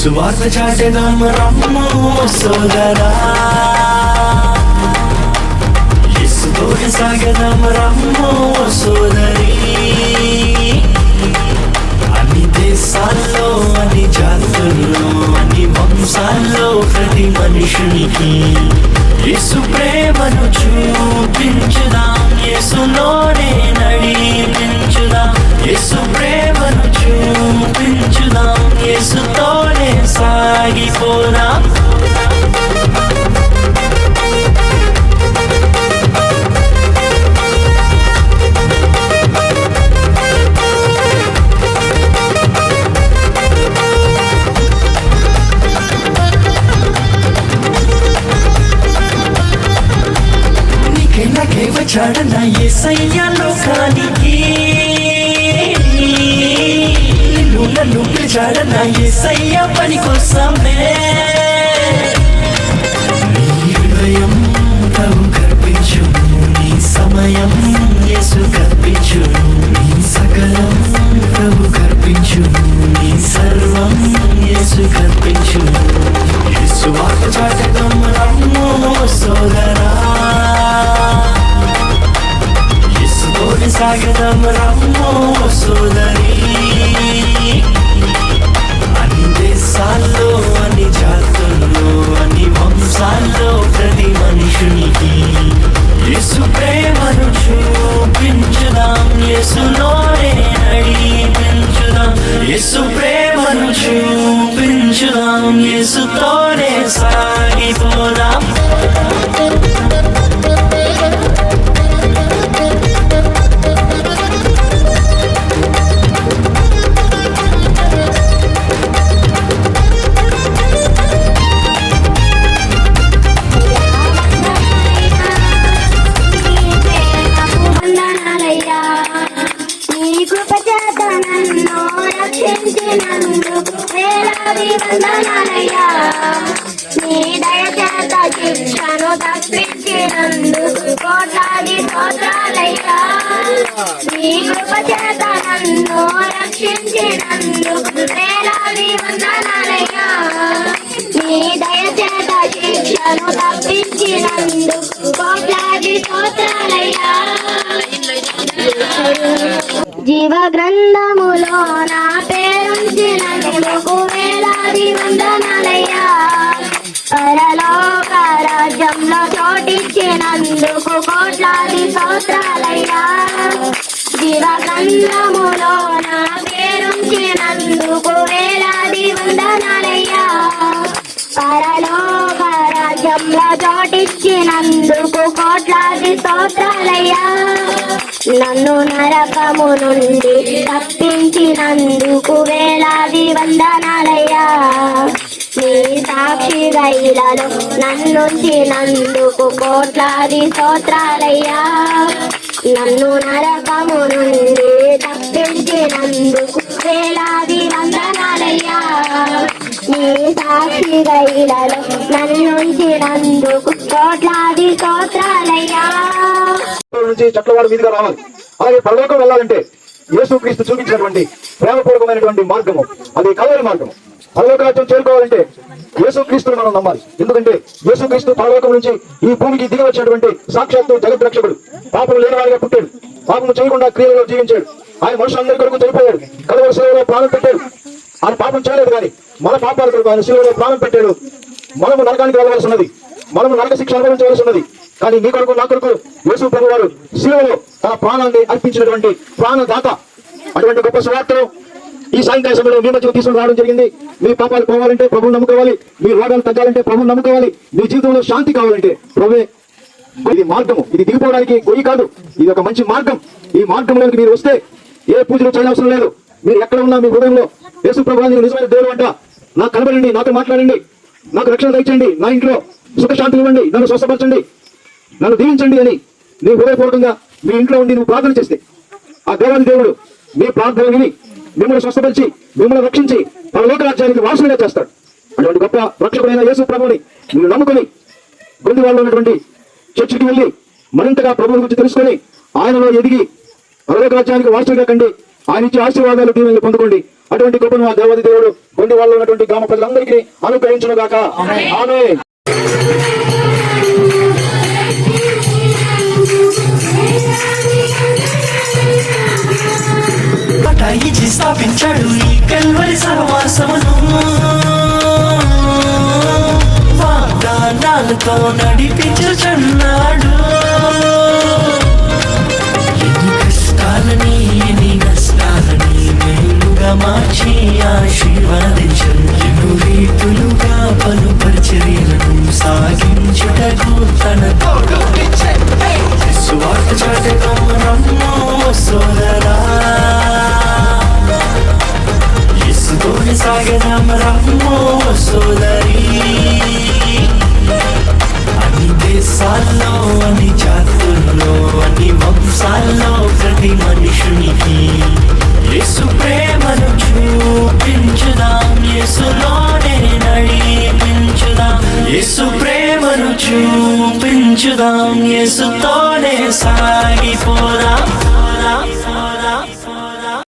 సువార్త చాటెదాం రమ్ము సోదరా, యేసుతోటి సాగెదాం రమ్ము సోదరి. అన్ని దేశాల్లో, అన్ని జాతుల్లో, అన్ని వంశాల్లో ప్రతి మనుషునికి యేసు ప్రేమను చూపించుదాం, యేసులోనే నడిపించుదాం. యేసు ప్రేమను చూపించుదాం, యేసుతోనే సాగిపోదాం. నీకెలాగే వచ్చాడన్న యేసయ్య లోకానికి, నన్ను పిలిచాడన్న యేసయ్య పని కోసమే. నీ హృదయం ప్రభు కర్పించు, నీ సమయం యేసు కర్పించు, నీ సకలం ప్రభు కర్పించు, నీ సర్వం యేసు కర్పించు. యేసు వార్త చాటెదాం రమ్ము సోదరా, యేసుతోటి సాగెదాం రమ్ము సోదరి. అన్ని దేశాల్లో, అన్ని జాతుల్లో, అన్ని వంశాల్లో ప్రతి మనుషునికి యేసు ప్రేమను చూపించుదాం, యేసులోనే నడిపించుదాం. యేసు ప్రేమను చూపించుదాం, యేసుతోనే సాగిపోదాం. నీ దయచేత శిక్షను తప్పించినందుకు కోట్లాది స్తోత్రాలయ్యా. నీ కృప చేత నన్ను రక్షించినందుకు వేలాది వందనాలయ్యా. నీ దయచేత శిక్షను తప్పించినందుకు కోట్లాది స్తోత్రాలయ్యా. జీవ గ్రంథములో నా పేరుంచినందుకు వేలాది వందనాలయ్యా. పరలోక రాజ్యంలో చోటిచ్చినందుకు కోట్లాది స్తోత్రాలయ్యా. జీవ గ్రంథములో నా పేరుంచినందుకు వేలాది వందనాలయ్యా. పరలోక రాజ్యంలో చోటిచ్చినందుకు కోట్లాది స్తోత్రాలయ్యా. నన్ను నరకము నుండి తప్పించినందుకు వేలాది వందనాలయ్యా. నీ సాక్షిగా ఇలాలో నన్నుంచినందుకు కోట్లాది స్తోత్రాలయ్యా. నన్ను నరకము నుండి తప్పించినందుకు వేలాది వందనాలయ్యా. నీ సాక్షిగా ఇలాలో నన్నుంచినందుకు కోట్లాది స్తోత్రాలయ్యా. నుంచి చట్లవాడు మీదుగా రావాలి. అలాగే పరలోకం వెళ్ళాలంటే యేసుక్రీస్తు చూపించినటువంటి ప్రేమపూర్వకమైనటువంటి మార్గము అది కల్వరి మార్గము. పరలోక రాజ్యం చేరుకోవాలంటే యేసుక్రీస్తును మనం నమ్మాలి. ఎందుకంటే యేసుక్రీస్తు పరలోకం నుంచి ఈ భూమికి దిగి వచ్చినటువంటి సాక్షాత్తు జగద్రక్షకుడు. పాపం లేని వాడిగా పుట్టాడు, పాపము చేయకుండా క్రియలలో జీవించాడు. ఆయన మనుషులందరి కొరకు చనిపోయాడు, కల్వరి శిలువలో ప్రాణం పెట్టాడు. ఆయన పాపం చేయలేదు కానీ మన పాపాల కొరకు ఆయన శిలువలో ప్రాణం పెట్టాడు. మనము నరకానికి వెళ్ళవలసి ఉన్నది, మనము నరక శిక్ష అనుభవించవలసి ఉన్నది. కానీ నీ కొరకు నా కొరకు యేసు ప్రభు వారు శిలువలో తన ప్రాణాన్ని అర్పించినటువంటి ప్రాణదాత. అటువంటి గొప్ప సువార్తను ఈ సాయంకాల సమయంలో మీ మధ్యకు తీసుకుని రావడం జరిగింది. మీ పాపాలు పోవాలంటే ప్రభువు నమ్ముకోవాలి, మీ రోగాలు తగ్గాలంటే ప్రభువు నమ్ముకోవాలి, మీ జీవితంలో శాంతి కావాలంటే ప్రభువే. ఇది మార్గము, ఇది దిగిపోవడానికి గొయ్యి కాదు, ఇది ఒక మంచి మార్గం. ఈ మార్గంలోకి మీరు వస్తే ఏ పూజలు చేయనవసరం లేదు. మీరు ఎక్కడ ఉన్నా మీ హృదయంలో యేసు ప్రభువు నిజమైన దేవుడు అంట, నాకు కనబడండి, నాతో మాట్లాడండి, నాకు రక్షణ దయచండి, నా ఇంట్లో సుఖశాంతి ఇవ్వండి, నన్ను స్వస్థపరచండి, నన్ను దీవించండి అని నీ హృదయపూర్వకంగా మీ ఇంట్లో ఉండి నువ్వు ప్రార్థన చేస్తే ఆ దేవాది దేవుడు మీ ప్రార్థన విని మిమ్మల్ని స్వస్థపరిచి మిమ్మల్ని రక్షించి పరలోక రాజ్యానికి వారసులుగా చేస్తాడు. అటువంటి గొప్ప రక్షకుడైన యేసు ప్రభువుని మీరు నమ్ముకొని గొంతువాళ్ళు ఉన్నటువంటి చర్చికి వెళ్ళి మరింతగా ప్రభువు గురించి తెలుసుకొని ఆయనలో ఎదిగి పరలోక రాజ్యానికి వారసులుగా కండి ఆయన ఇచ్చే ఆశీర్వాదాలు దీవెనలు పొందుకోండి. అటువంటి కృపను ఆ దేవాది దేవుడు కొన్ని వాళ్ళు ఉన్నటువంటి గ్రామ ప్రజలందరికీ అనుగ్రహించును గాక. ఆమేన్. ఇచ్చి స్థాపించాడు ఈ కల్వరి సహవాసమును, వాగ్దానాలతో నడిపించుచున్నాడు. ఎన్ని కష్టాలని ఎన్ని నష్టాలని మేలుగా మార్చి ఆశీర్వాదించను. ఎన్నో రీతులుగా పలు పరిచర్యలను సాగించుటకు తన సువార్త చాటకం రమ్ము సోదరా, యేసుతోనే సాగదాం రమ్ము సోదరి. అన్ని దేశాల్లో అన్ని జాతుల్లో అన్ని వంశాల్లో ప్రతి మనుషునికి యేసు ప్రేమను చూపించుదాం, యేసులోనే నడిపించుదాం. యేసు ప్రేమను చూపించుదాం, యేసుతోనే సాగిపోదాం.